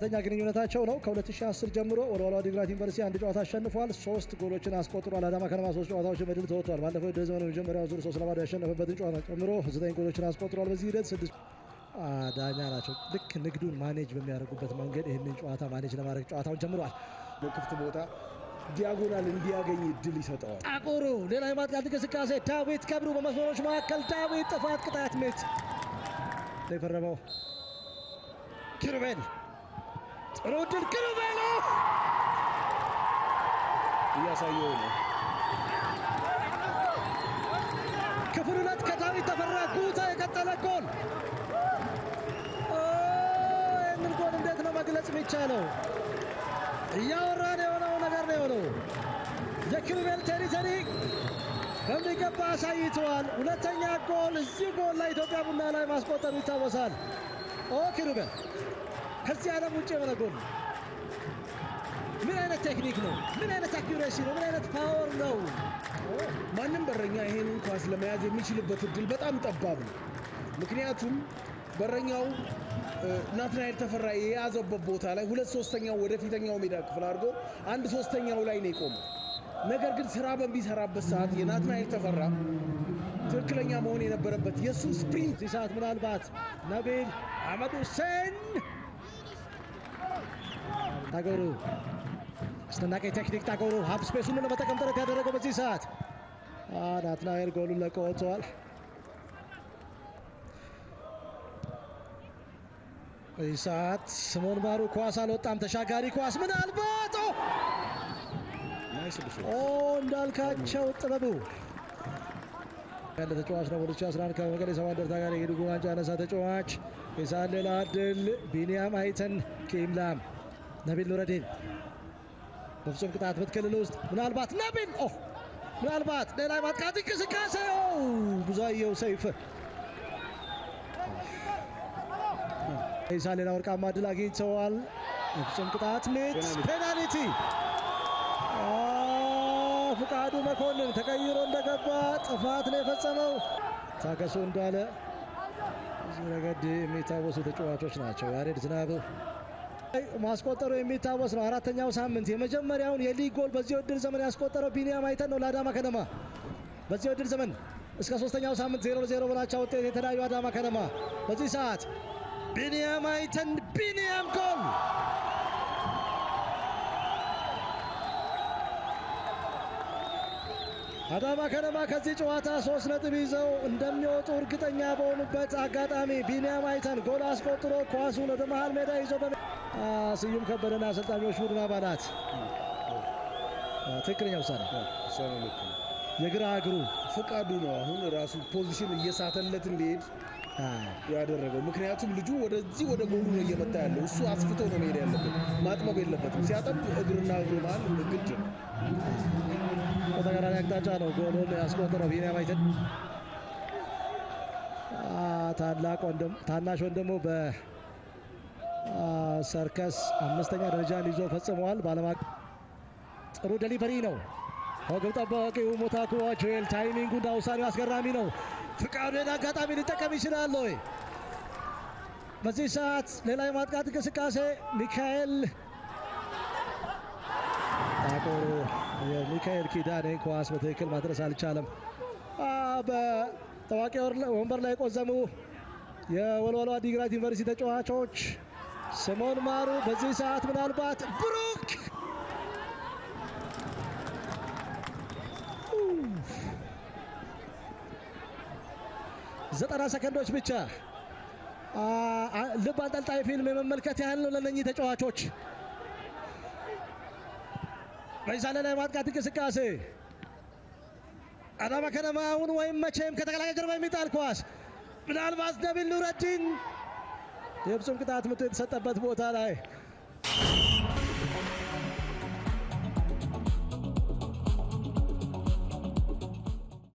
7ኛ ግንኙነታቸው ነው። ከ2010 ጀምሮ ወልዋሎ ዓዲግራት ዩኒቨርሲቲ አንድ ጨዋታ አሸንፏል። 3 ጎሎችን አስቆጥሯል። አዳማ ከነማ 3 ጨዋታዎችን በድል ተወጥቷል። ባለፈው የውድድር ዘመን መጀመሪያው ዙር 3-4 ያሸነፈበትን ጨዋታ ጨምሮ 9 ጎሎችን አስቆጥሯል። በዚህ ሂደት 6 ዳኛ ናቸው። ልክ ንግዱን ማኔጅ በሚያደርጉበት መንገድ ይህንን ጨዋታ ማኔጅ ለማድረግ ጨዋታውን ጀምሯል። በክፍት ቦታ ዲያጎናል እንዲያገኝ እድል ይሰጠዋል። ጣቁሩ ሌላ የማጥቃት እንቅስቃሴ ዳዊት ከብሩ በመስመሮች መካከል ዳዊት ጥፋት ቅጣት ምት የፈረመው ኪሩቤል ጥሩ ድል ኪሩቤል እያሳየው ነው። ክፍል 2 ከዳዊት ተፈራ ጉታ የቀጠለ ጎል። ይህንን ጎል እንዴት ነው መግለጽ የሚቻለው? እያወራን የሆነው ነገር ነው የሆነው። የኪሩቤል ቴሪተሪ በሚገባ አሳይተዋል። ሁለተኛ ጎል እዚህ ጎል ላይ ኢትዮጵያ ቡና ላይ ማስቆጠሩ ይታወሳል። ኪሩቤል ከዚህ ዓለም ውጭ የሆነ ጎል። ምን አይነት ቴክኒክ ነው? ምን አይነት አኪዩሬሲ ነው? ምን አይነት ፓወር ነው? ማንም በረኛ ይሄንን ኳስ ለመያዝ የሚችልበት እድል በጣም ጠባብ ነው። ምክንያቱም በረኛው ናትናኤል ተፈራ የያዘበት ቦታ ላይ 2/3 ወደ ፊተኛው ሜዳ ክፍል አድርጎ 1/3 ላይ ነው የቆመው። ነገር ግን ስራ በሚሰራበት ሰዓት የናትናኤል ተፈራ ትክክለኛ መሆን የነበረበት የሱ ስፕሪንት እዚህ ሰዓት ምናልባት ነቢል አህመድ ሁሴን ታጎሩ አስደናቂ ቴክኒክ ታጎሩ ሀፍ ስፔሱን ለመጠቀም ጥረት ያደረገው በዚህ ሰዓት ናትናኤል ጎሉን ለቆ ወጥቷል። በዚህ ሰዓት ስሞን ማሩ ኳስ አልወጣም። ተሻጋሪ ኳስ ምናልባት እንዳልካቸው ጥበቡ ያለ ተጫዋች ነው። 2011 ከመቀሌ ሰባ እንደርታ ጋር የሄዱ ዋንጫ ያነሳ ተጫዋች የሳሌላ ድል ቢኒያም አይተን ኪምላም ነቢል ኑረዲን በፍጹም ቅጣት ምት ክልል ውስጥ ምናልባት ነቢል ምናልባት ሌላ ማጥቃት እንቅስቃሴ ብዙአየሁ ሰይፍ የሳሌላ ወርቃማ ድል አግኝተዋል። በፍጹም ቅጣት ምት ፔናልቲ ፍቃዱ መኮንን ተቀይሮ እንደገባ ጥፋት ነው የፈጸመው። ታገሱ እንዳለ እዚህ ረገድ የሚታወሱ ተጫዋቾች ናቸው። ያሬድ ዝናቡ ማስቆጠሩ የሚታወስ ነው። 4ኛው ሳምንት የመጀመሪያውን የሊግ ጎል በዚህ ውድድር ዘመን ያስቆጠረው ቢኒያም አይተን ነው ለአዳማ ከነማ። በዚህ ውድድር ዘመን እስከ 3ኛው ሳምንት 0-0 በላቻ ውጤት የተለያዩ አዳማ ከነማ በዚህ ሰዓት ቢኒያም አይተን ቢኒያም ጎል አዳማ ከነማ ከዚህ ጨዋታ 3 ነጥብ ይዘው እንደሚወጡ እርግጠኛ በሆኑበት አጋጣሚ ቢኒያም አይተን ጎል አስቆጥሮ ኳሱን ወደ መሃል ሜዳ ይዞ ስዩም ከበደና አሰልጣኞች ቡድን አባላት ትክክለኛ ውሳኔ የግራ እግሩ ፍቃዱ ነው። አሁን ራሱ ፖዚሽን እየሳተለት እንዲሄድ ያደረገው። ምክንያቱም ልጁ ወደዚህ ወደ ጎሉ ነው እየመጣ ያለው። እሱ አስፍቶ ነው መሄድ ያለበት፣ ማጥበብ የለበትም። ሲያጠብ እግርና እግሩ መሃል ግድ በተቃራኒ አቅጣጫ ነው ጎሉን ያስቆጠረው ቢኒያም አይተን። ታናሽ ወንድሙ በሰርከስ 5ኛ ደረጃን ይዞ ፈጽመዋል። ጥሩ ዴሊቨሪ ነው። ግብ ጠባቂው ሞታኩ አቹኤል ታይሚንጉና ውሳኔው አስገራሚ ነው። ፍቃዱን አጋጣሚ ሊጠቀም ይችላል ወይ? በዚህ ሰዓት ሌላ የማጥቃት እንቅስቃሴ ሚካኤል ታቆሩ የሚካኤል ኪዳኔ ኳስ በትክክል ማድረስ አልቻለም። በታዋቂ ወንበር ላይ የቆዘሙ የወልዋሎ ዓዲግራት ዩኒቨርሲቲ ተጫዋቾች ስሞን ማሩ በዚህ ሰዓት ምናልባት ብሩክ 90 ሰከንዶች ብቻ ልብ አንጠልጣይ ፊልም የመመልከት ያህል ነው ለነኚህ ተጫዋቾች። በዛለ ላይ ማጥቃት እንቅስቃሴ አዳማ ከነማ አሁን ወይም መቼም ከተከላካይ ጀርባ የሚጣል ኳስ ምናልባት ነቢል ኑረዲን የፍጹም ቅጣት ምት የተሰጠበት ቦታ ላይ